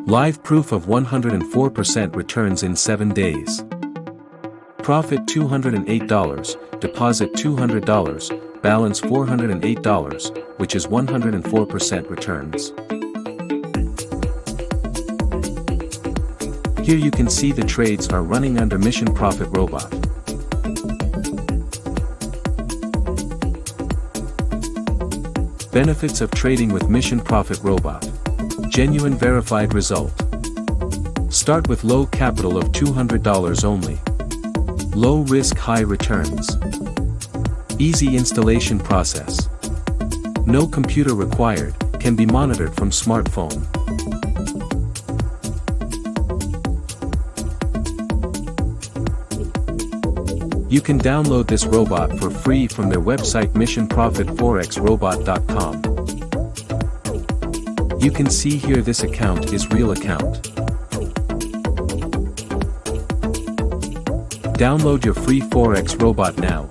Live proof of 104% returns in 7 days. Profit $208, deposit $200, balance $408, which is 104% returns. Here you can see the trades are running under Mission Profit Robot. Benefits of trading with Mission Profit Robot. Genuine verified result. Start with low capital of $200 only. Low risk, high returns. Easy installation process. No computer required, can be monitored from smartphone. You can download this robot for free from their website missionprofitforexrobot.com. You can see here this account is real account. Download your free Forex robot now.